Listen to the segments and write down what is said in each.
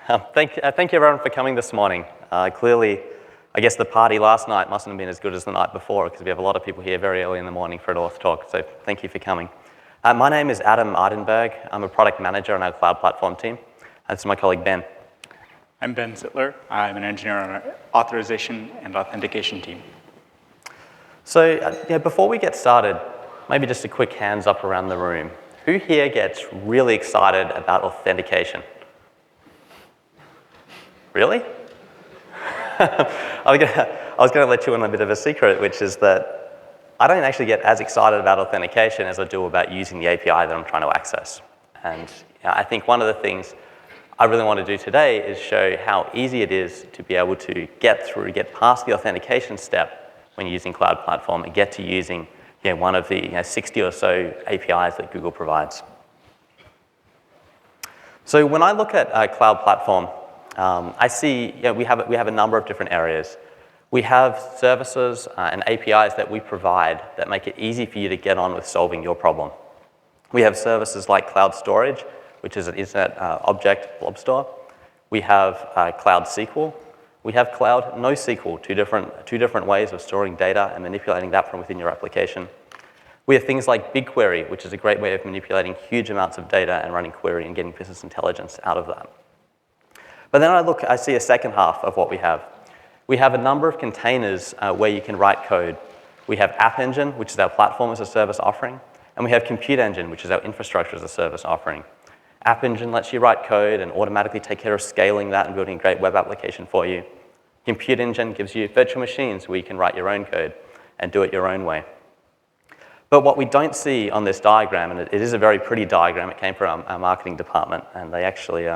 Thank you everyone for coming this morning. Clearly, I guess the party last night mustn't have been as good as the night before because we have a lot of people here very early in the morning for an Auth talk, so thank you for coming. My name is Eijdenberg. I'm a product manager on our cloud platform team. This is my colleague Ben. I'm Ben Sittler. I'm an engineer on our Authorization and Authentication team. So before we get started, maybe just a quick hands up around the room. Who here gets really excited about authentication? Really? I was going to let you in a bit of a secret, which is that I don't actually get as excited about authentication as I do about using the API that I'm trying to access. And I think one of the things I really want to do today is show how easy it is to be able to get past the authentication step when you're using Cloud Platform and get to using one of the 60 or so APIs that Google provides. So when I look at Cloud Platform, I see we have a number of different areas. We have services and APIs that we provide that make it easy for you to get on with solving your problem. We have services like Cloud Storage, which is an Internet Object Blob Store. We have Cloud SQL. We have Cloud NoSQL, two different ways of storing data and manipulating that from within your application. We have things like BigQuery, which is a great way of manipulating huge amounts of data and running query and getting business intelligence out of that. But then I see a second half of what we have. We have a number of containers where you can write code. We have App Engine, which is our platform as a service offering, and we have Compute Engine, which is our infrastructure as a service offering. App Engine lets you write code and automatically take care of scaling that and building a great web application for you. Compute Engine gives you virtual machines where you can write your own code and do it your own way. But what we don't see on this diagram, and it is a very pretty diagram, it came from our marketing department, and they actually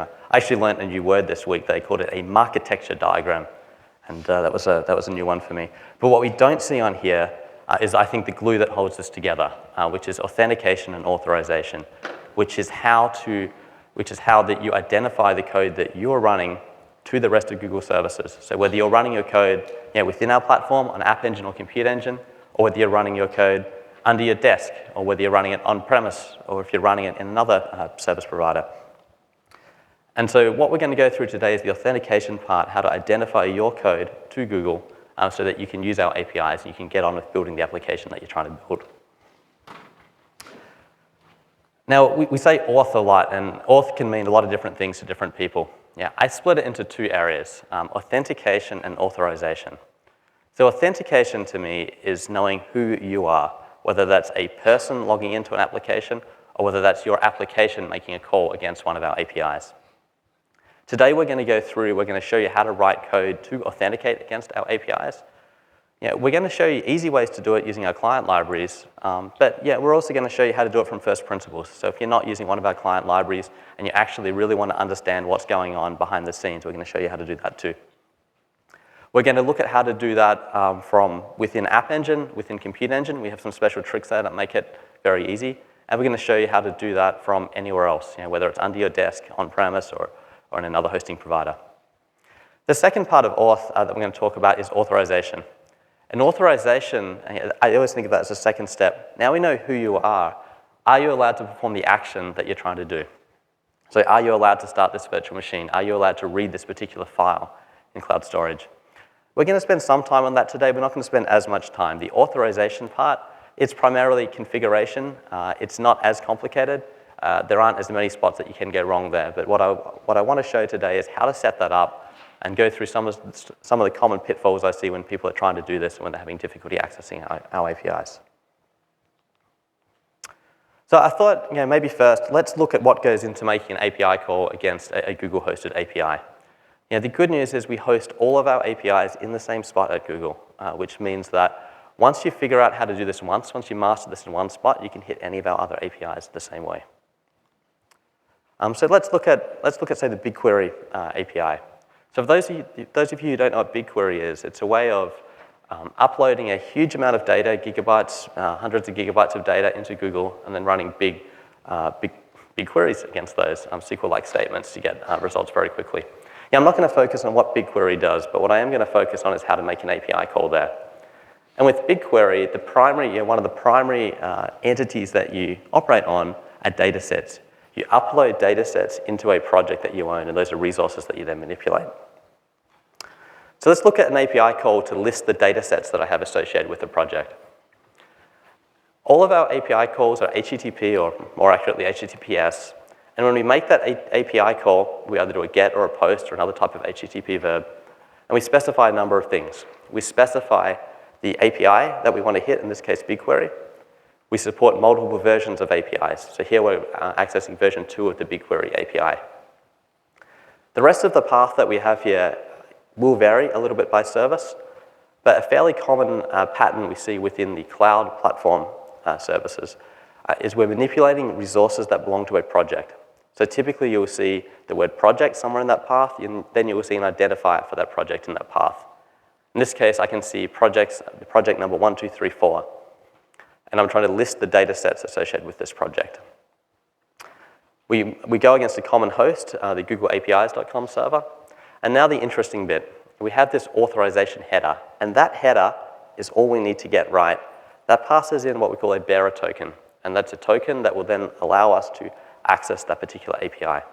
learned a new word this week. They called it a marketecture diagram, and that was a new one for me. But what we don't see on here is, I think, the glue that holds this together, which is authentication and authorization, which is how that you identify the code that you are running to the rest of Google services. So whether you're running your code within our platform on App Engine or Compute Engine, or whether you're running your code under your desk, or whether you're running it on-premise, or if you're running it in another service provider. And so what we're going to go through today is the authentication part, how to identify your code to Google so that you can use our APIs and you can get on with building the application that you're trying to build. Now, we say auth a lot, and auth can mean a lot of different things to different people. I split it into two areas, authentication and authorization. So authentication to me is knowing who you are, whether that's a person logging into an application or whether that's your application making a call against one of our APIs. Today we're going to show you how to write code to authenticate against our APIs. We're going to show you easy ways to do it using our client libraries, but we're also going to show you how to do it from first principles. So if you're not using one of our client libraries and you actually really want to understand what's going on behind the scenes, we're going to show you how to do that too. We're going to look at how to do that from within App Engine, within Compute Engine. We have some special tricks there that make it very easy. And we're going to show you how to do that from anywhere else, whether it's under your desk, on-premise, or in another hosting provider. The second part of auth that we're going to talk about is authorization. And authorization, I always think of that as a second step. Now we know who you are you allowed to perform the action that you're trying to do? So are you allowed to start this virtual machine? Are you allowed to read this particular file in cloud storage? We're going to spend some time on that today. We're not going to spend as much time. The authorization part, it's primarily configuration. It's not as complicated. There aren't as many spots that you can go wrong there. But what I want to show today is how to set that up and go through some of the common pitfalls I see when people are trying to do this and when they're having difficulty accessing our APIs. So I thought, maybe first, let's look at what goes into making an API call against a Google-hosted API. The good news is we host all of our APIs in the same spot at Google, which means that once you figure out how to do this once you master this in one spot, you can hit any of our other APIs the same way. So let's look at say the BigQuery API. So for those of you who don't know what BigQuery is, it's a way of uploading a huge amount of data, gigabytes, hundreds of gigabytes of data into Google, and then running big queries against those SQL-like statements to get results very quickly. I'm not going to focus on what BigQuery does, but what I am going to focus on is how to make an API call there. And with BigQuery, one of the primary entities that you operate on are data sets. You upload data sets into a project that you own, and those are resources that you then manipulate. So let's look at an API call to list the data sets that I have associated with the project. All of our API calls are HTTP, or more accurately, HTTPS. And when we make that API call, we either do a GET or a POST or another type of HTTP verb. And we specify a number of things. We specify the API that we want to hit, in this case, BigQuery. We support multiple versions of APIs. So here we're accessing version 2 of the BigQuery API. The rest of the path that we have here will vary a little bit by service, but a fairly common pattern we see within the cloud platform services is we're manipulating resources that belong to a project. So typically you'll see the word project somewhere in that path, and then you will see an identifier for that project in that path. In this case, I can see project number 1, 2, 3, 4, and I'm trying to list the data sets associated with this project. We go against a common host, the googleapis.com server, and now the interesting bit. We have this authorization header, and that header is all we need to get right. That passes in what we call a bearer token, and that's a token that will then allow us to access that particular API.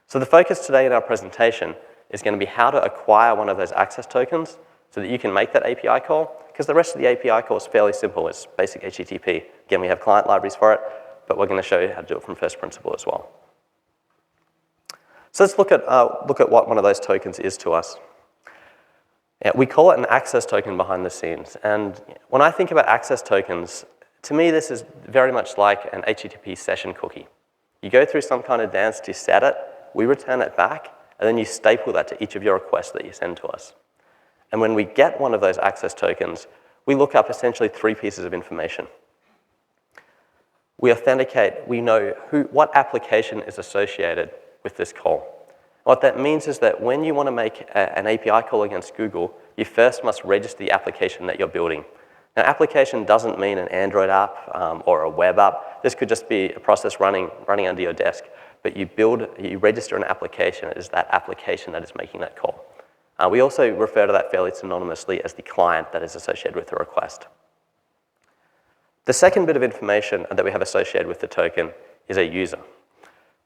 So the focus today in our presentation is going to be how to acquire one of those access tokens so that you can make that API call, because the rest of the API call is fairly simple. It's basic HTTP. Again, we have client libraries for it, but we're going to show you how to do it from first principle as well. So let's look at what one of those tokens is to us. Yeah, we call it an access token behind the scenes. And when I think about access tokens, to me, this is very much like an HTTP session cookie. You go through some kind of dance to set it, we return it back, and then you staple that to each of your requests that you send to us. And when we get one of those access tokens, we look up essentially 3 pieces of information. We authenticate, we know what application is associated with this call. What that means is that when you want to make an API call against Google, you first must register the application that you're building. Now, application doesn't mean an Android app or a web app. This could just be a process running under your desk. But you register an application. It is that application that is making that call. We also refer to that fairly synonymously as the client that is associated with the request. The second bit of information that we have associated with the token is a user.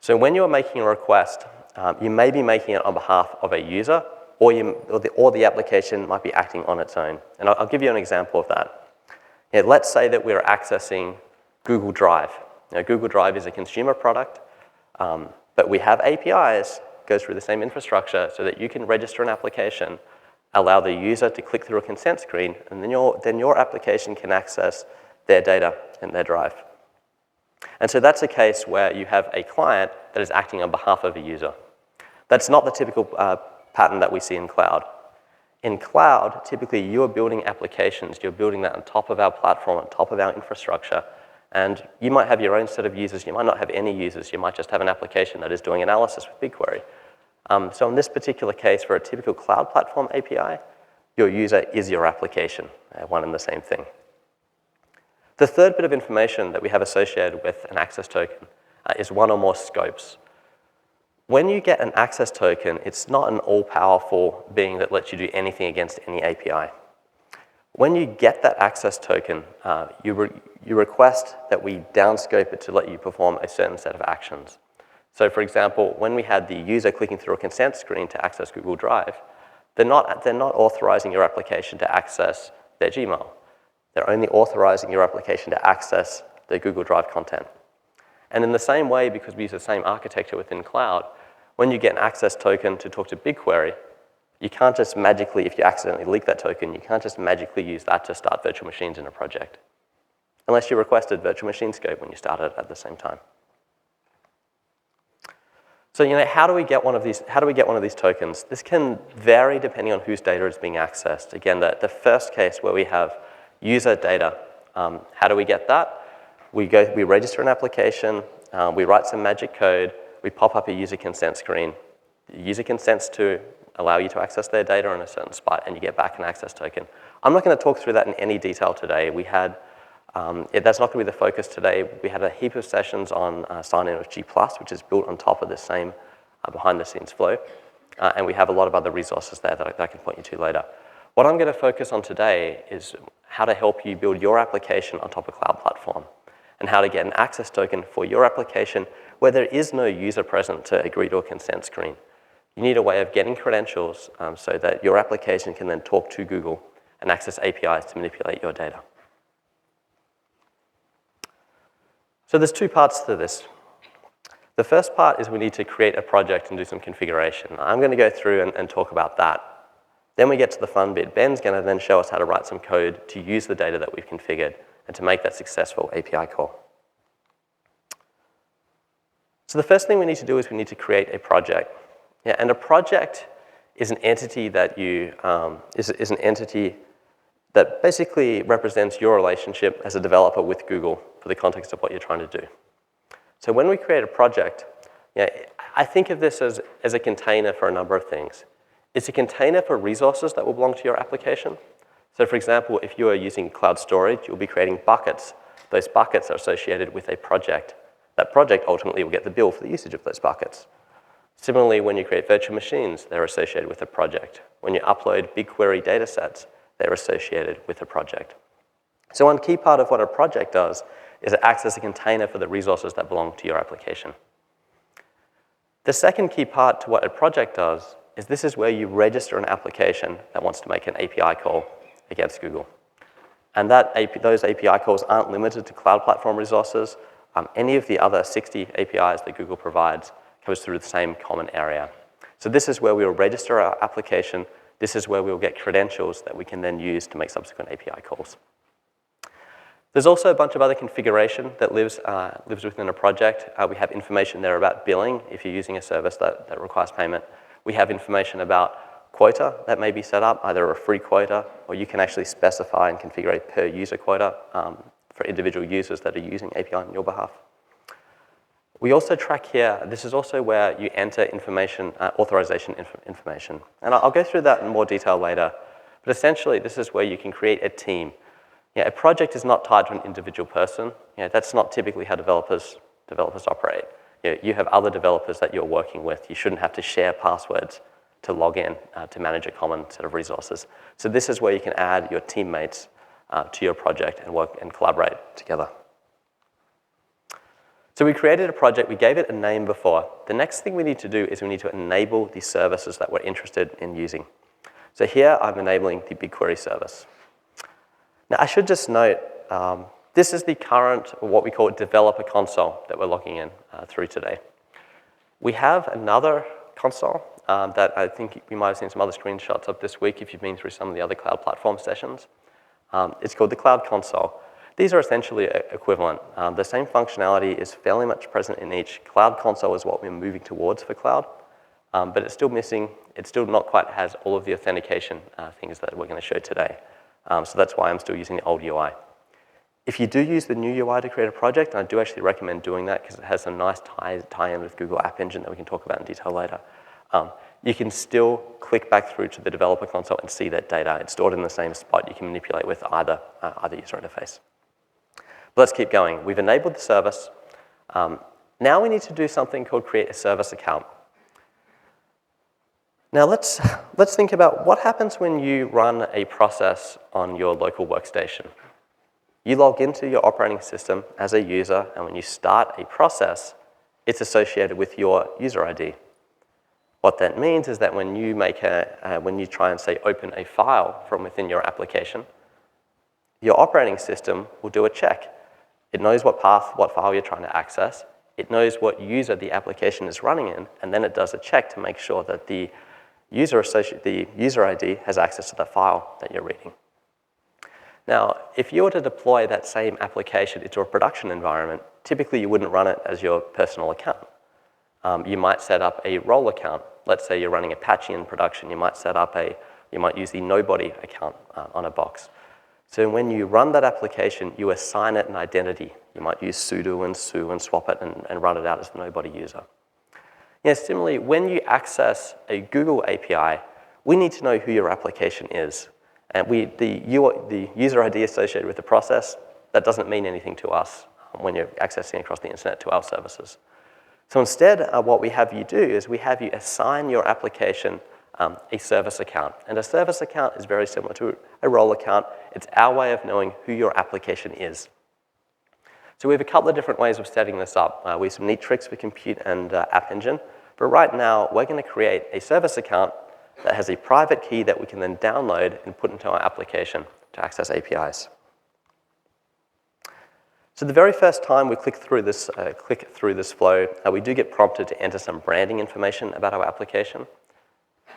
So when you're making a request, you may be making it on behalf of a user, or the application might be acting on its own. And I'll give you an example of that. Let's say that we're accessing Google Drive. Now, Google Drive is a consumer product, but we have APIs, goes through the same infrastructure, so that you can register an application, allow the user to click through a consent screen, and then your application can access their data in their drive. And so that's a case where you have a client that is acting on behalf of a user. That's not the typical pattern that we see in cloud. In cloud, typically you are building applications. You're building that on top of our platform, on top of our infrastructure. And you might have your own set of users. You might not have any users. You might just have an application that is doing analysis with BigQuery. So in this particular case, for a typical cloud platform API, your user is your application, one and the same thing. The third bit of information that we have associated with an access token is one or more scopes. When you get an access token, it's not an all-powerful being that lets you do anything against any API. When you get that access token, you request that we downscope it to let you perform a certain set of actions. So for example, when we had the user clicking through a consent screen to access Google Drive, they're not authorizing your application to access their Gmail. They're only authorizing your application to access the Google Drive content. And in the same way, because we use the same architecture within cloud, when you get an access token to talk to BigQuery, you can't just magically, if you accidentally leak that token, you can't just magically use that to start virtual machines in a project, unless you requested virtual machine scope when you started at the same time. So, how do we get one of these tokens? This can vary depending on whose data is being accessed. Again, the first case where we have user data, how do we get that? We register an application, we write some magic code, we pop up a user consent screen. The user consents to allow you to access their data in a certain spot, and you get back an access token. I'm not going to talk through that in any detail today. We had, that's not going to be the focus today. We had a heap of sessions on sign-in with G+, which is built on top of the same behind-the-scenes flow. And we have a lot of other resources there that I can point you to later. What I'm going to focus on today is how to help you build your application on top of cloud platform. and how to get an access token for your application where there is no user present to agree to a consent screen. You need a way of getting credentials so that your application can then talk to Google and access APIs to manipulate your data. So there's two parts to this. The first part is we need to create a project and do some configuration. I'm going to go through and talk about that. Then we get to the fun bit. Ben's going to then show us how to write some code to use the data that we've configured and to make that successful API call. So the first thing we need to do is we need to create a project. Yeah, and a project is an entity that is an entity that basically represents your relationship as a developer with Google for the context of what you're trying to do. So when we create a project, I think of this as a container for a number of things. It's a container for resources that will belong to your application. So for example, if you are using cloud storage, you'll be creating buckets. Those buckets are associated with a project. That project ultimately will get the bill for the usage of those buckets. Similarly, when you create virtual machines, they're associated with a project. When you upload BigQuery data sets, they're associated with a project. So one key part of what a project does is it acts as a container for the resources that belong to your application. The second key part to what a project does is this is where you register an application that wants to make an API call against Google. And those API calls aren't limited to cloud platform resources. Any of the other 60 APIs that Google provides goes through the same common area. So this is where we will register our application. This is where we will get credentials that we can then use to make subsequent API calls. There's also a bunch of other configuration that lives within a project. We have information there about billing if you're using a service that requires payment. We have information about quota that may be set up, either a free quota, or you can actually specify and configure a per user quota for individual users that are using API on your behalf. We also track here, this is also where you enter information, authorization information. And I'll go through that in more detail later. But essentially, this is where you can create a team. A project is not tied to an individual person. That's not typically how developers operate. You have other developers that you're working with. You shouldn't have to share passwords to log in to manage a common set of resources. So this is where you can add your teammates to your project and work and collaborate together. So we created a project, we gave it a name before. The next thing we need to do is we need to enable the services that we're interested in using. So here I'm enabling the BigQuery service. Now I should just note, this is the current, or what we call developer console that we're logging in through today. We have another console that I think you might have seen some other screenshots of this week if you've been through some of the other cloud platform sessions. It's called the Cloud Console. These are essentially equivalent. The same functionality is fairly much present in each. Cloud Console is what we're moving towards for cloud, but it's still missing. It still not quite has all of the authentication things that we're going to show today. So that's why I'm still using the old UI. If you do use the new UI to create a project, and I do actually recommend doing that because it has some nice tie-in with Google App Engine that we can talk about in detail later. You can still click back through to the developer console and see that data. It's stored in the same spot. You can manipulate with either user interface. But let's keep going. We've enabled the service. Now we need to do something called create a service account. Now let's think about what happens when you run a process on your local workstation. You log into your operating system as a user, and when you start a process, it's associated with your user ID. What that means is that when you when you try and say open a file from within your application, your operating system will do a check. It knows what file you're trying to access. It knows what user the application is running in, and then it does a check to make sure that the user ID has access to the file that you're reading. Now, if you were to deploy that same application into a production environment, typically you wouldn't run it as your personal account. You might set up a role account. Let's say you're running Apache in production. You might use the nobody account on a box. So when you run that application, you assign it an identity. You might use sudo and su and swap it and run it out as the nobody user. Similarly, when you access a Google API, we need to know who your application is. And the user ID associated with the process, that doesn't mean anything to us when you're accessing across the internet to our services. So instead, what we have you do is we have you assign your application a service account. And a service account is very similar to a role account. It's our way of knowing who your application is. So we have a couple of different ways of setting this up. We have some neat tricks with Compute and App Engine. But right now, we're going to create a service account that has a private key that we can then download and put into our application to access APIs. So the very first time we click through this flow, we do get prompted to enter some branding information about our application.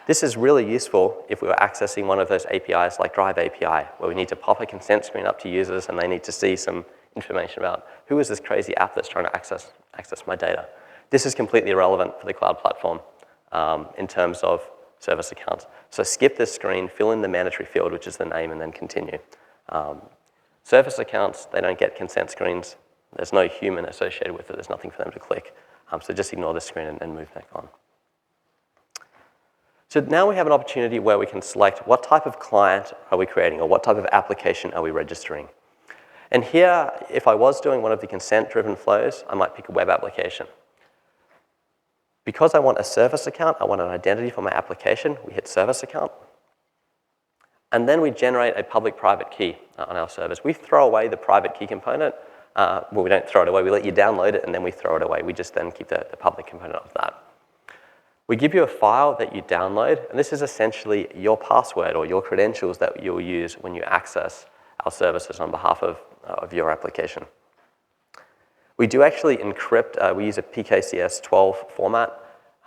This is really useful if we were accessing one of those APIs like Drive API, where we need to pop a consent screen up to users and they need to see some information about who is this crazy app that's trying to access my data. This is completely irrelevant for the cloud platform in terms of service accounts. So skip this screen, fill in the mandatory field, which is the name, and then continue. Service accounts, they don't get consent screens. There's no human associated with it. There's nothing for them to click. So just ignore this screen and move back on. So now we have an opportunity where we can select what type of client are we creating or what type of application are we registering. And here, if I was doing one of the consent-driven flows, I might pick a web application. Because I want a service account, I want an identity for my application, we hit service account. And then we generate a public-private key on our service. We throw away the private key component. Well, we don't throw it away. We let you download it, and then we throw it away. We just then keep the public component of that. We give you a file that you download, and this is essentially your password or your credentials that you'll use when you access our services on behalf of your application. We do actually encrypt. We use a PKCS12 format,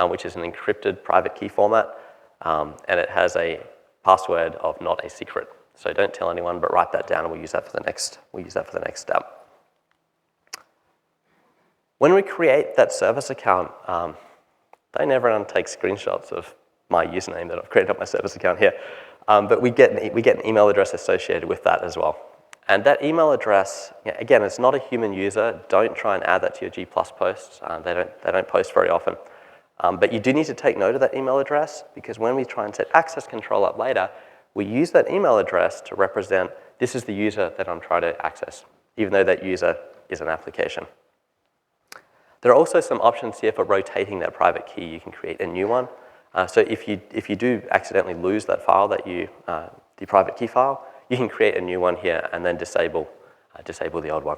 which is an encrypted private key format, and it has a password of not a secret. So don't tell anyone, but write that down, and we'll use that for the next step. When we create that service account, don't everyone take screenshots of my username that I've created on my service account here, but we get an email address associated with that as well. And that email address, again, it's not a human user. Don't try and add that to your G+ posts. They don't post very often. But you do need to take note of that email address, because when we try and set access control up later, we use that email address to represent this is the user that I'm trying to access, even though that user is an application. There are also some options here for rotating that private key. You can create a new one. So if you do accidentally lose that file, the private key file, you can create a new one here and then disable the old one.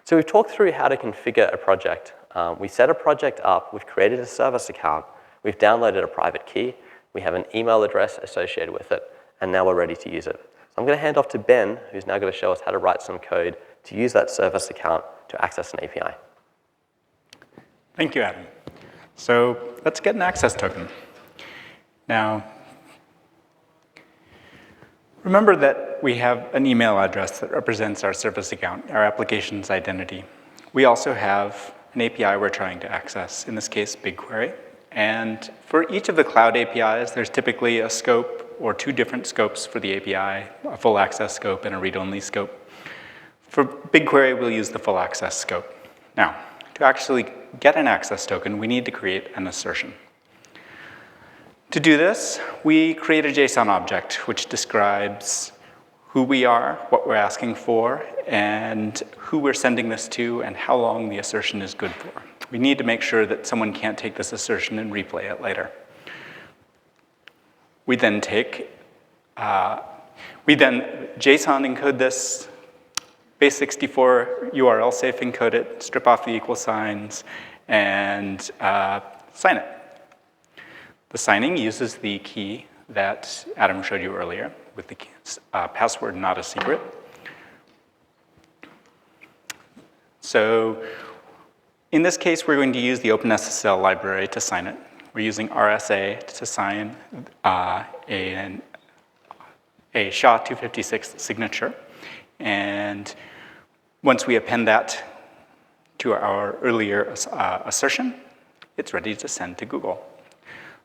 So we've talked through how to configure a project. We set a project up, we've created a service account, we've downloaded a private key, we have an email address associated with it, and now we're ready to use it. So I'm going to hand off to Ben, who's now going to show us how to write some code to use that service account to access an API. Thank you, Adam. So let's get an access token. Now, remember that we have an email address that represents our service account, our application's identity. We also have an API we're trying to access, in this case, BigQuery. And for each of the cloud APIs, there's typically a scope or two different scopes for the API, a full access scope and a read-only scope. For BigQuery, we'll use the full access scope. Now, to actually get an access token, we need to create an assertion. To do this, we create a JSON object, which describes who we are, what we're asking for, and who we're sending this to, and how long the assertion is good for. We need to make sure that someone can't take this assertion and replay it later. We then JSON encode this, base64 URL safe encode it, strip off the equal signs, and sign it. The signing uses the key that Adam showed you earlier with the password not a secret. So in this case, we're going to use the OpenSSL library to sign it. We're using RSA to sign a SHA-256 signature. And once we append that to our earlier assertion, it's ready to send to Google.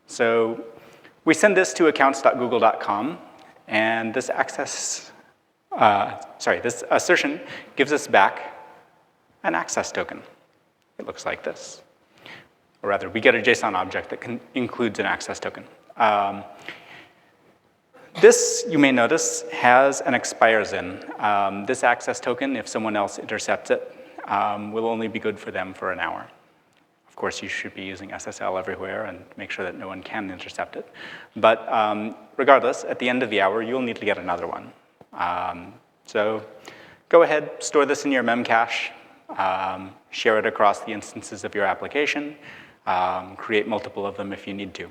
So we send this to accounts.google.com, and this this assertion gives us back an access token. It looks like this. Or rather, we get a JSON object that includes an access token. This, you may notice, has an expires in. This access token, if someone else intercepts it, will only be good for them for an hour. Of course, you should be using SSL everywhere and make sure that no one can intercept it. But regardless, at the end of the hour, you'll need to get another one. So go ahead, store this in your memcache, share it across the instances of your application, create multiple of them if you need to.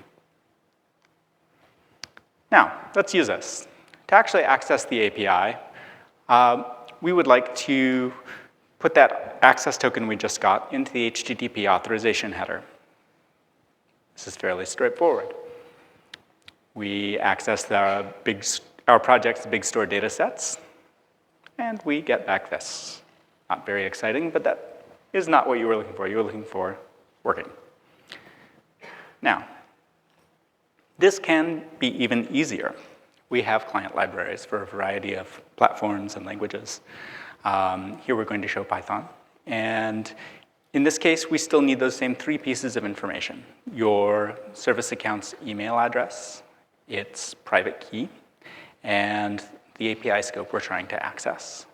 Now, let's use this. To actually access the API, we would like to put that access token we just got into the HTTP authorization header. This is fairly straightforward. We access our project's big store data sets, and we get back this. Not very exciting, but that is not what you were looking for. You were looking for working. Now, this can be even easier. We have client libraries for a variety of platforms and languages. Here we're going to show Python. And in this case, we still need those same 3 pieces of information. Your service account's email address, its private key, and the API scope we're trying to access.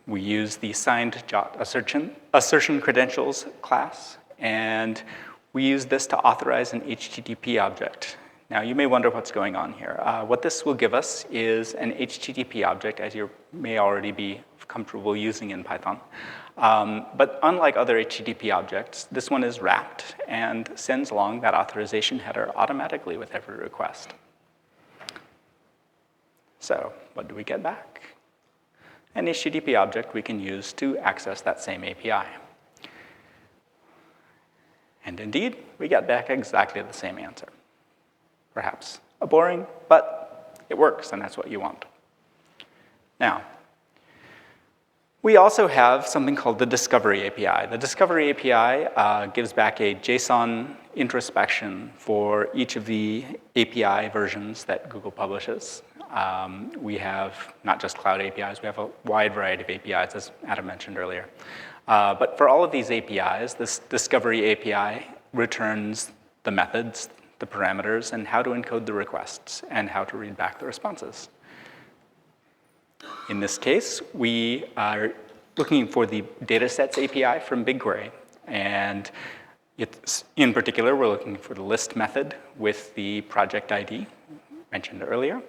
We use the signed assertion credentials class, and we use this to authorize an HTTP object. Now, you may wonder what's going on here. What this will give us is an HTTP object, as you may already be comfortable using in Python. But unlike other HTTP objects, this one is wrapped and sends along that authorization header automatically with every request. So what do we get back? An HTTP object we can use to access that same API. And indeed, we get back exactly the same answer. Perhaps boring, but it works, and that's what you want. Now, we also have something called the Discovery API. The Discovery API gives back a JSON introspection for each of the API versions that Google publishes. We have not just cloud APIs, we have a wide variety of APIs, as Adam mentioned earlier. But for all of these APIs, this Discovery API returns the methods, the parameters, and how to encode the requests, and how to read back the responses. In this case, we are looking for the datasets API from BigQuery. And in particular, we're looking for the list method with the project ID mentioned earlier.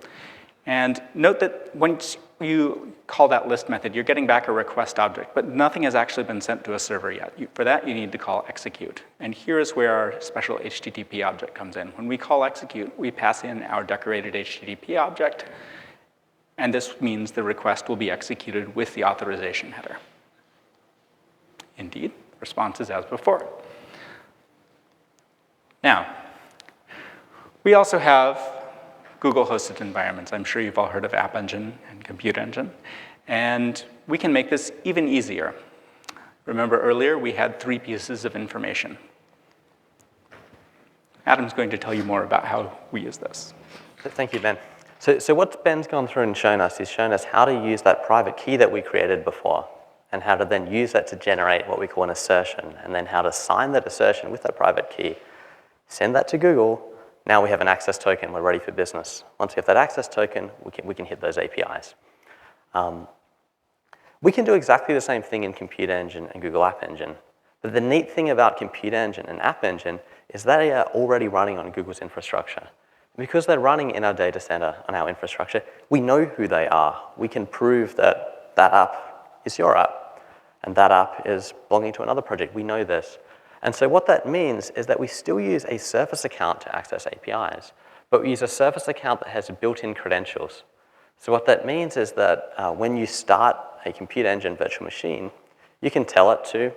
And note that once you call that list method, you're getting back a request object, but nothing has actually been sent to a server yet. For that, you need to call execute. And here is where our special HTTP object comes in. When we call execute, we pass in our decorated HTTP object, and this means the request will be executed with the authorization header. Indeed, response is as before. Now, we also have Google-hosted environments. I'm sure you've all heard of App Engine and Compute Engine. And we can make this even easier. Remember earlier, we had 3 pieces of information. Adam's going to tell you more about how we use this. Thank you, Ben. So what Ben's gone through and shown us is shown us how to use that private key that we created before, and how to then use that to generate what we call an assertion, and then how to sign that assertion with that private key, send that to Google. Now we have an access token, we're ready for business. Once we have that access token, we can hit those APIs. We can do exactly the same thing in Compute Engine and Google App Engine. But the neat thing about Compute Engine and App Engine is that they are already running on Google's infrastructure. Because they're running in our data center on our infrastructure, we know who they are. We can prove that that app is your app, and that app is belonging to another project. We know this. And so what that means is that we still use a service account to access APIs, but we use a service account that has built-in credentials. So what that means is that when you start a Compute Engine virtual machine, you can tell it to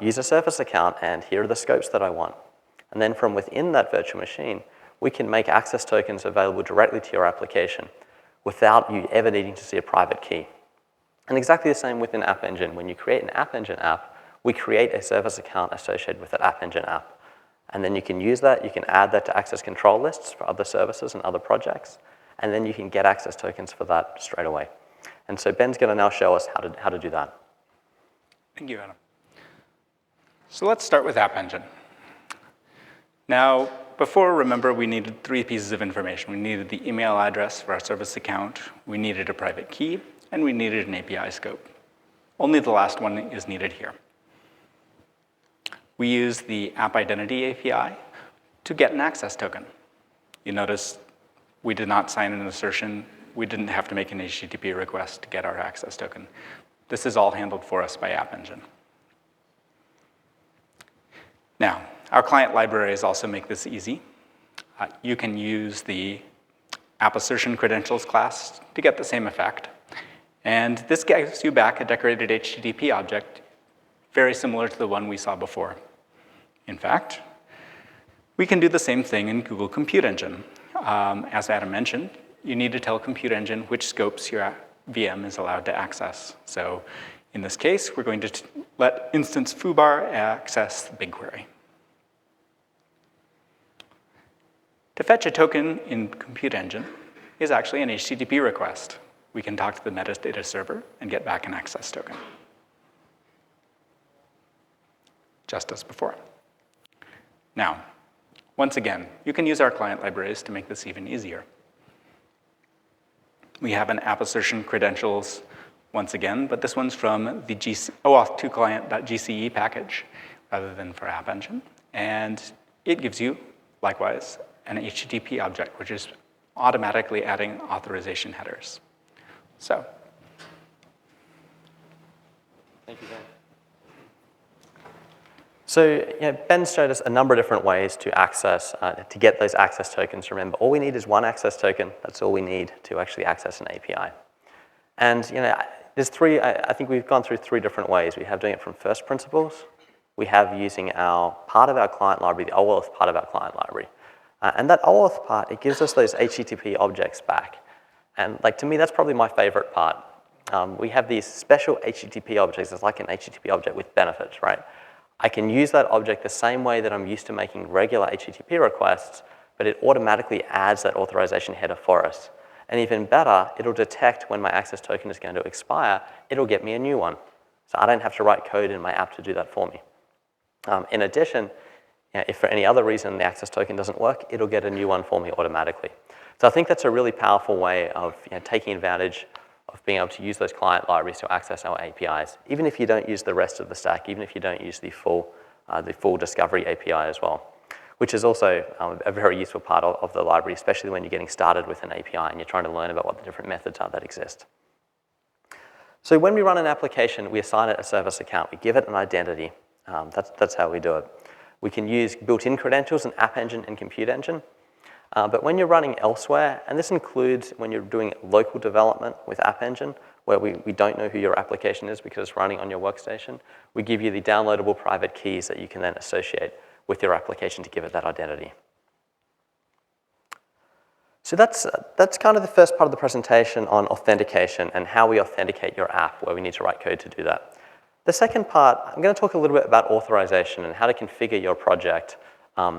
use a service account, and here are the scopes that I want. And then from within that virtual machine, we can make access tokens available directly to your application without you ever needing to see a private key. And exactly the same within App Engine. When you create an App Engine app, we create a service account associated with that App Engine app. And then you can use that, you can add that to access control lists for other services and other projects, and then you can get access tokens for that straight away. And so Ben's going to now show us how to do that. Thank you, Adam. So let's start with App Engine. Now, before, remember, we needed 3 pieces of information. We needed the email address for our service account, we needed a private key, and we needed an API scope. Only the last one is needed here. We use the App Identity API to get an access token. You notice we did not sign an assertion we didn't have to make an HTTP request to get our access token. This is all handled for us by App Engine. Now, our client libraries also make this easy. You can use the app assertion credentials class to get the same effect. And this gives you back a decorated HTTP object very similar to the one we saw before. In fact, we can do the same thing in Google Compute Engine. As Adam mentioned, you need to tell Compute Engine which scopes your VM is allowed to access. So in this case, we're going to let instance foobar access the BigQuery. To fetch a token in Compute Engine is actually an HTTP request. We can talk to the metadata server and get back an access token, just as before. Now, once again, you can use our client libraries to make this even easier. We have an app assertion credentials once again, but this one's from the OAuth 2 client.gce package rather than for App Engine. And it gives you, likewise, an HTTP object, which is automatically adding authorization headers. So, thank you, Ben. So Ben showed us a number of different ways to access, to get those access tokens. Remember, all we need is one access token. That's all we need to actually access an API. And there's three. I think we've gone through three different ways. We have doing it from first principles. We have using part of our client library, the OAuth part of our client library. And that OAuth part, it gives us those HTTP objects back. And to me, that's probably my favorite part. We have these special HTTP objects. It's like an HTTP object with benefits, right? I can use that object the same way that I'm used to making regular HTTP requests, but it automatically adds that authorization header for us. And even better, it'll detect when my access token is going to expire. It'll get me a new one. So I don't have to write code in my app to do that for me. In addition, if for any other reason the access token doesn't work, it'll get a new one for me automatically. So I think that's a really powerful way of taking advantage of being able to use those client libraries to access our APIs, even if you don't use the rest of the stack, even if you don't use the full Discovery API as well, which is also a very useful part of the library, especially when you're getting started with an API and you're trying to learn about what the different methods are that exist. So when we run an application, we assign it a service account. We give it an identity. That's how we do it. We can use built-in credentials in App Engine and Compute Engine. But when you're running elsewhere, and this includes when you're doing local development with App Engine, where we don't know who your application is because it's running on your workstation, we give you the downloadable private keys that you can then associate with your application to give it that identity. So that's kind of the first part of the presentation on authentication and how we authenticate your app, where we need to write code to do that. The second part, I'm going to talk a little bit about authorization and how to configure your project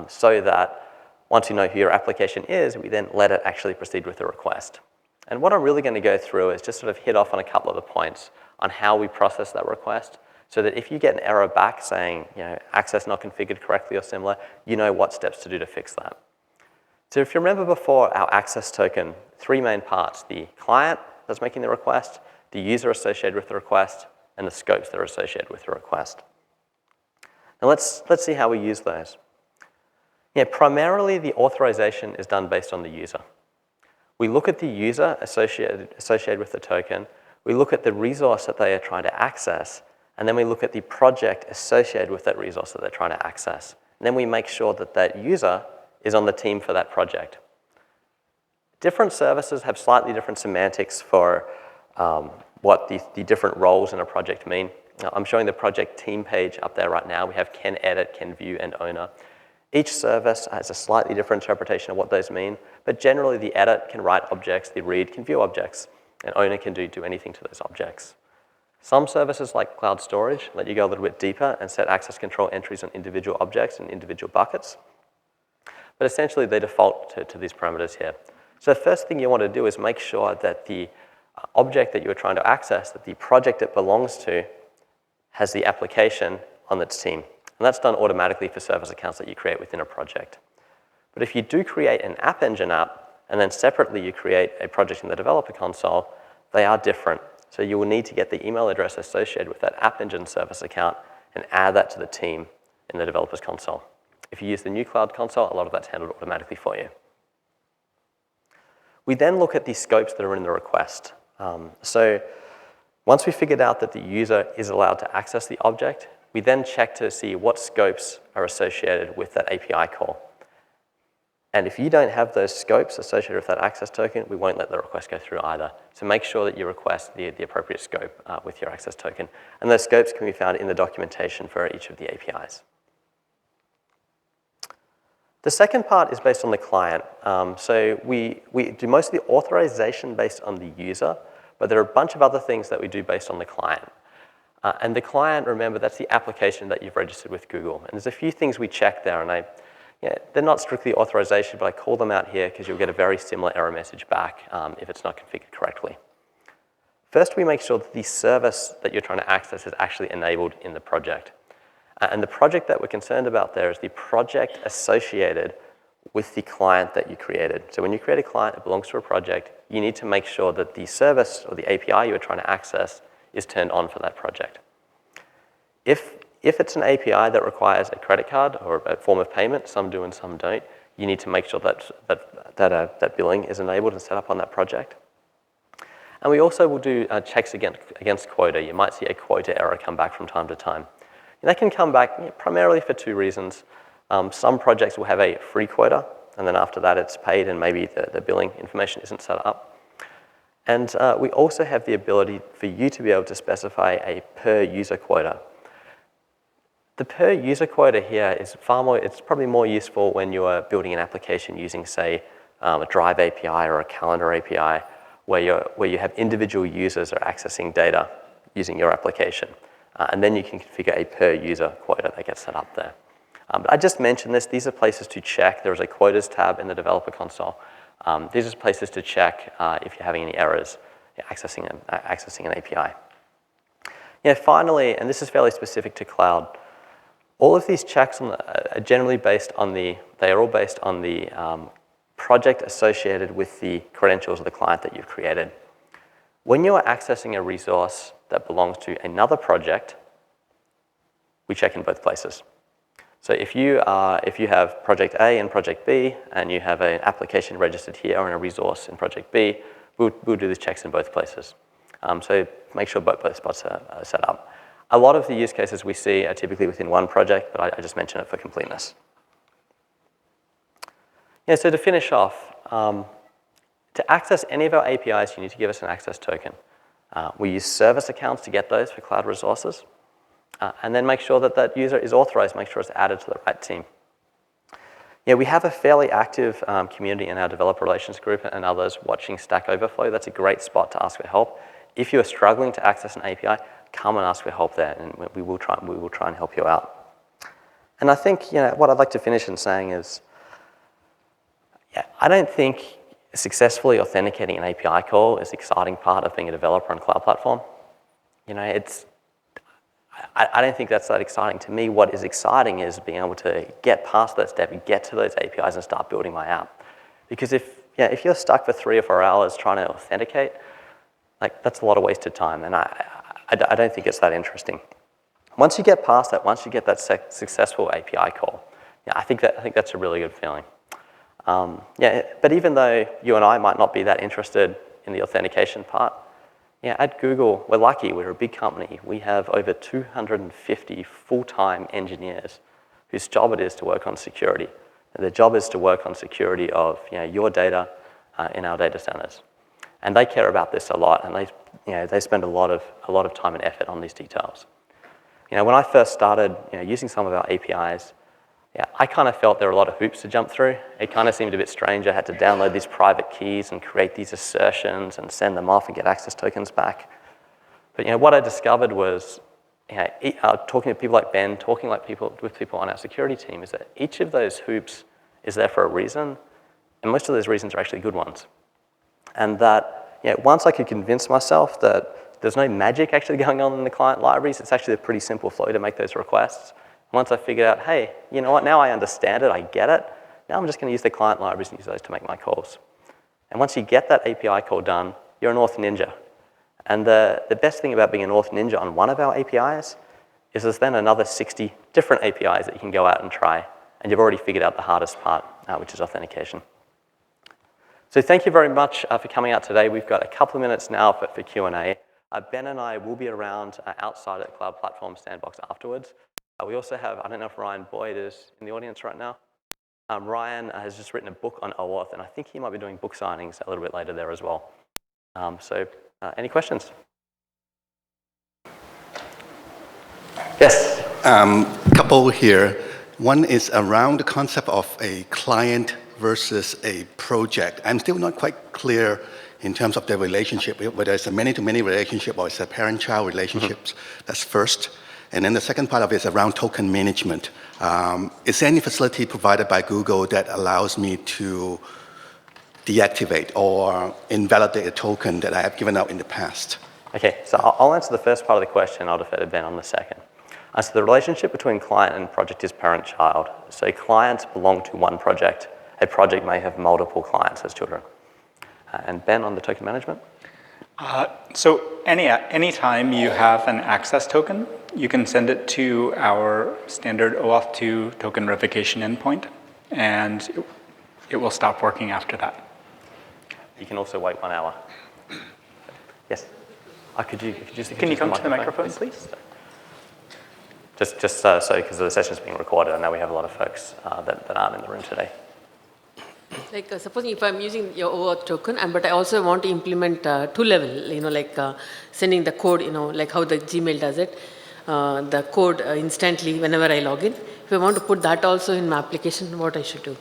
so that once you know who your application is, we then let it actually proceed with the request. And what I'm really going to go through is just sort of hit off on a couple of the points on how we process that request so that if you get an error back saying, access not configured correctly or similar, you know what steps to do to fix that. So if you remember before, our access token, three main parts: the client that's making the request, the user associated with the request, and the scopes that are associated with the request. Now let's see how we use those. Primarily the authorization is done based on the user. We look at the user associated with the token, we look at the resource that they are trying to access, and then we look at the project associated with that resource that they're trying to access. And then we make sure that that user is on the team for that project. Different services have slightly different semantics for what the different roles in a project mean. I'm showing the project team page up there right now. We have can edit, can view, and owner. Each service has a slightly different interpretation of what those mean, but generally the edit can write objects, the read can view objects, and owner can do anything to those objects. Some services like cloud storage let you go a little bit deeper and set access control entries on individual objects and individual buckets, but essentially they default to these parameters here. So the first thing you want to do is make sure that the object that you're trying to access, that the project it belongs to, has the application on its team. And that's done automatically for service accounts that you create within a project. But if you do create an App Engine app, and then separately you create a project in the developer console, they are different. So you will need to get the email address associated with that App Engine service account and add that to the team in the developer's console. If you use the new cloud console, a lot of that's handled automatically for you. We then look at the scopes that are in the request. So once we figured out that the user is allowed to access the object, we then check to see what scopes are associated with that API call. And if you don't have those scopes associated with that access token, we won't let the request go through either. So make sure that you request the appropriate scope with your access token. And those scopes can be found in the documentation for each of the APIs. The second part is based on the client. So we do most of the authorization based on the user, but there are a bunch of other things that we do based on the client. And the client, remember, that's the application that you've registered with Google. And there's a few things we check there, and they're not strictly authorization, but I call them out here because you'll get a very similar error message back if it's not configured correctly. First, we make sure that the service that you're trying to access is actually enabled in the project. And the project that we're concerned about there is the project associated with the client that you created. So when you create a client that belongs to a project, you need to make sure that the service or the API you are trying to access is turned on for that project. If it's an API that requires a credit card or a form of payment, some do and some don't, you need to make sure that billing is enabled and set up on that project. And we also will do checks against quota. You might see a quota error come back from time to time. And that can come back primarily for two reasons. Some projects will have a free quota, and then after that it's paid and maybe the billing information isn't set up. And we also have the ability for you to be able to specify a per user quota. The per user quota here is it's probably more useful when you are building an application using, say, a Drive API or a Calendar API, where you have individual users are accessing data using your application. And then you can configure a per user quota that gets set up there. But I just mentioned this. These are places to check. There is a quotas tab in the developer console. These are places to check if you're having any errors accessing an API. Finally, and this is fairly specific to cloud, all of these checks are generally based on they are all based on the project associated with the credentials of the client that you've created. When you are accessing a resource that belongs to another project, we check in both places. So if you have project A and project B, and you have an application registered here and a resource in project B, we'll do these checks in both places. So make sure both spots are set up. A lot of the use cases we see are typically within one project, but I just mention it for completeness. So to finish off, to access any of our APIs, you need to give us an access token. We use service accounts to get those for cloud resources. And then make sure that user is authorized, make sure it's added to the right team. We have a fairly active community in our developer relations group and others watching Stack Overflow. That's a great spot to ask for help. If you are struggling to access an API, come and ask for help there, and we will try and help you out. And I think what I'd like to finish in saying is, I don't think successfully authenticating an API call is the exciting part of being a developer on a cloud platform. I don't think that's that exciting. To me, what is exciting is being able to get past that step and get to those APIs and start building my app. Because if you're stuck for 3 or 4 hours trying to authenticate, that's a lot of wasted time, and I don't think it's that interesting. Once you get past that, once you get that successful API call, I think that's a really good feeling. But even though you and I might not be that interested in the authentication part, at Google, we're lucky. We're a big company. We have over 250 full-time engineers whose job it is to work on security. And their job is to work on security of your data in our data centers. And they care about this a lot, and they spend a lot of time and effort on these details. When I first started using some of our APIs, I kind of felt there were a lot of hoops to jump through. It kind of seemed a bit strange. I had to download these private keys and create these assertions and send them off and get access tokens back. But what I discovered was, talking to people like Ben, talking with people on our security team, is that each of those hoops is there for a reason, and most of those reasons are actually good ones. And that once I could convince myself that there's no magic actually going on in the client libraries, it's actually a pretty simple flow to make those requests. Once I figured out, hey, you know what, now I understand it, I get it, now I'm just going to use the client libraries and use those to make my calls. And once you get that API call done, you're an auth ninja. And the best thing about being an auth ninja on one of our APIs is there's then another 60 different APIs that you can go out and try, and you've already figured out the hardest part, which is authentication. So thank you very much for coming out today. We've got a couple of minutes now for Q&A. Ben and I will be around outside at Cloud Platform Sandbox afterwards. We also have, I don't know if Ryan Boyd is in the audience right now. Ryan has just written a book on OAuth, and I think he might be doing book signings a little bit later there as well. Any questions? Yes? Couple here. One is around the concept of a client versus a project. I'm still not quite clear in terms of the relationship, whether it's a many-to-many relationship or it's a parent-child relationships. That's first. And then the second part of it is around token management. Is there any facility provided by Google that allows me to deactivate or invalidate a token that I have given out in the past? Okay, so I'll answer the first part of the question. I'll defer to Ben on the second. So the relationship between client and project is parent-child. So clients belong to one project. A project may have multiple clients as children. And Ben, on the token management? So any time you have an access token, you can send it to our standard OAuth 2 token revocation endpoint, and it will stop working after that. You can also wait 1 hour. Yes? Can you come to the microphone, please? Just so, because the session's being recorded, I know we have a lot of folks that aren't in the room today. Like supposing if I'm using your OAuth token, but I also want to implement two-level, sending the code, like how the Gmail does it, the code instantly whenever I log in. If I want to put that also in my application, what I should do?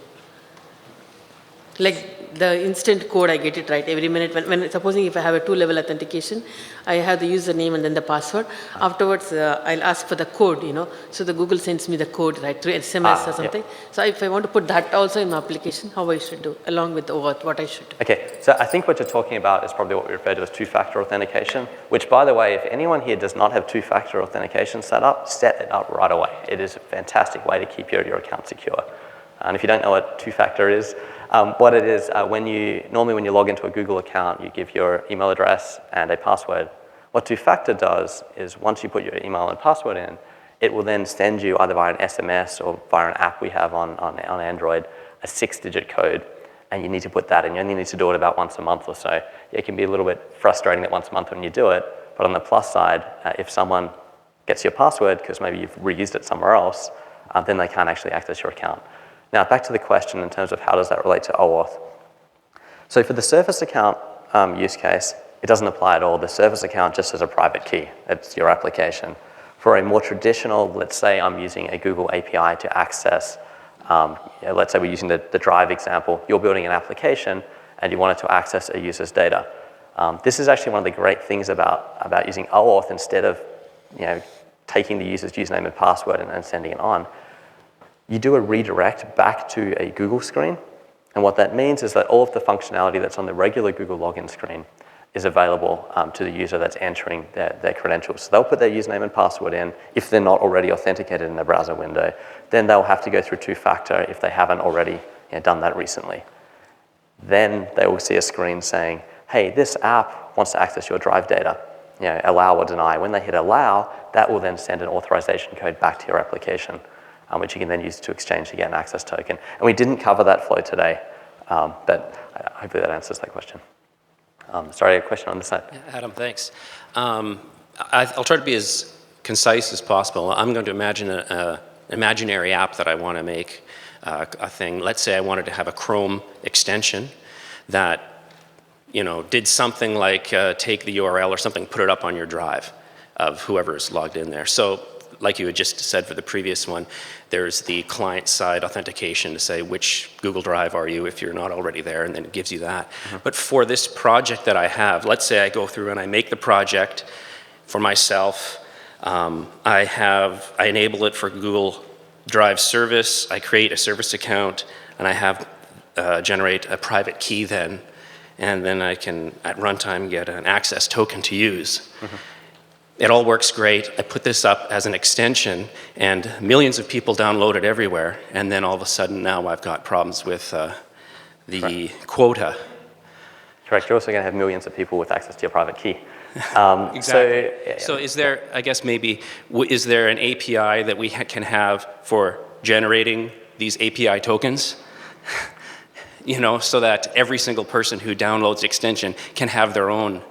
Like the instant code, I get it right every minute. When supposing if I have a two-level authentication, I have the username and then the password. Afterwards, I'll ask for the code, So the Google sends me the code, right, through SMS or something. Yep. So if I want to put that also in my application, how I should do, along with OAuth, what I should do. Okay, so I think what you're talking about is probably what we refer to as two-factor authentication, which, by the way, if anyone here does not have two-factor authentication set it up right away. It is a fantastic way to keep your account secure. And if you don't know what two-factor is, what it is, normally when you log into a Google account, you give your email address and a password. What two-factor does is once you put your email and password in, it will then send you either via an SMS or via an app we have on Android, a 6-digit code, and you need to put that in. You only need to do it about once a month or so. It can be a little bit frustrating that once a month when you do it, but on the plus side, if someone gets your password because maybe you've reused it somewhere else, then they can't actually access your account. Now, back to the question in terms of how does that relate to OAuth. So for the service account use case, it doesn't apply at all. The service account just has a private key. It's your application. For a more traditional, let's say I'm using a Google API to access, let's say we're using the Drive example. You're building an application and you want it to access a user's data. This is actually one of the great things about using OAuth instead of taking the user's username and password and sending it on. You do a redirect back to a Google screen, and what that means is that all of the functionality that's on the regular Google login screen is available to the user that's entering their credentials. So they'll put their username and password in. If they're not already authenticated in their browser window, then they'll have to go through two-factor if they haven't already done that recently. Then they will see a screen saying, hey, this app wants to access your Drive data. Allow or deny. When they hit allow, that will then send an authorization code back to your application, which you can then use to exchange to get an access token. And we didn't cover that flow today, but hopefully that answers that question. Sorry, a question on this side. Adam, thanks. I'll try to be as concise as possible. I'm going to imagine an imaginary app that I want to make a thing. Let's say I wanted to have a Chrome extension that did something like take the URL or something, put it up on your drive of whoever is logged in there. So like you had just said for the previous one, there's the client-side authentication to say which Google Drive are you if you're not already there, and then it gives you that. Mm-hmm. But for this project that I have, let's say I go through and I make the project for myself. I enable it for Google Drive service. I create a service account, and I have generate a private key then, and then I can, at runtime, get an access token to use. Mm-hmm. It all works great. I put this up as an extension, and millions of people download it everywhere, and then all of a sudden now I've got problems with the quota. Correct. You're also going to have millions of people with access to your private key. Exactly. So is there, I guess maybe, is there an API that we can have for generating these API tokens? so that every single person who downloads the extension can have their own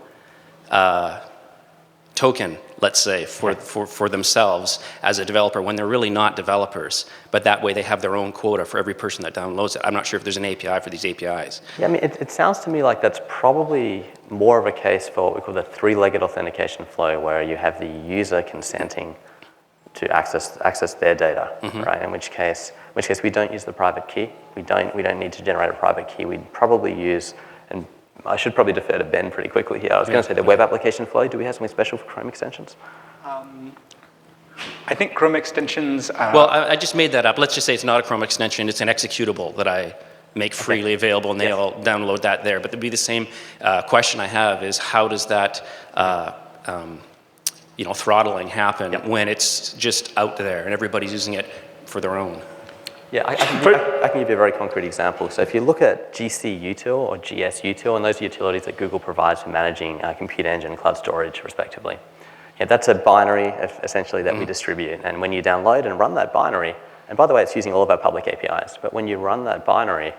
token, let's say, for themselves as a developer when they're really not developers. But that way they have their own quota for every person that downloads it. I'm not sure if there's an API for these APIs. Yeah, I mean, it sounds to me like that's probably more of a case for what we call the three-legged authentication flow, where you have the user consenting to access their data, right? In which case we don't use the private key. We don't need to generate a private key. We'd probably use, and I should probably defer to Ben pretty quickly here. I was going to say the web application flow. Do we have something special for Chrome extensions? I think Chrome extensions... well, I just made that up. Let's just say it's not a Chrome extension. It's an executable that I make freely available, and they all download that there. But it'd be the same question I have is how does that throttling happen when it's just out there and everybody's using it for their own? Yeah, I can give you a very concrete example. So if you look at GCUtil or GSUtil, and those are utilities that Google provides for managing compute engine and cloud storage, respectively. Yeah, that's a binary, essentially, that we distribute. And when you download and run that binary, and by the way, it's using all of our public APIs, but when you run that binary,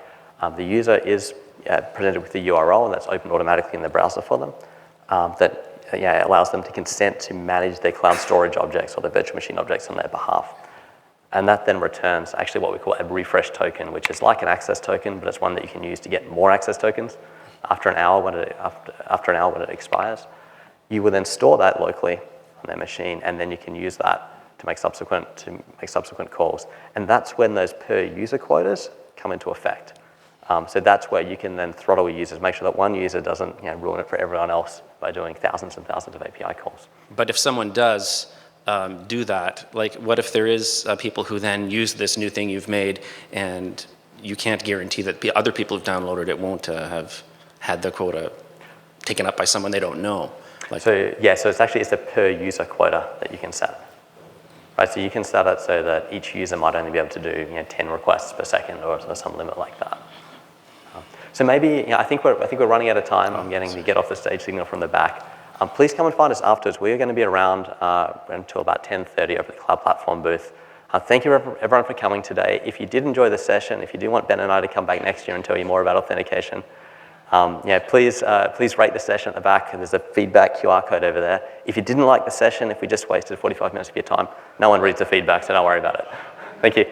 the user is presented with the URL, and that's opened automatically in the browser for them, that allows them to consent to manage their cloud storage objects or their virtual machine objects on their behalf. And that then returns actually what we call a refresh token, which is like an access token, but it's one that you can use to get more access tokens after an hour when it expires. You will then store that locally on their machine, and then you can use that to make subsequent calls. And that's when those per user quotas come into effect. So that's where you can then throttle users, make sure that one user doesn't ruin it for everyone else by doing thousands and thousands of API calls. But if someone does do that, like what if there is people who then use this new thing you've made and you can't guarantee that other people who've downloaded it won't have had the quota taken up by someone they don't know? So it's a per user quota that you can set. Right, so you can set it so that each user might only be able to do 10 requests per second or some limit like that. So maybe, I think we're running out of time. I'm getting the get off the stage signal from the back. Please come and find us afterwards. We are going to be around until about 10:30 over the Cloud Platform booth. Thank you everyone for coming today. If you did enjoy the session, if you do want Ben and I to come back next year and tell you more about authentication, please rate the session at the back. There's a feedback QR code over there. If you didn't like the session, if we just wasted 45 minutes of your time, no one reads the feedback, so don't worry about it. Thank you.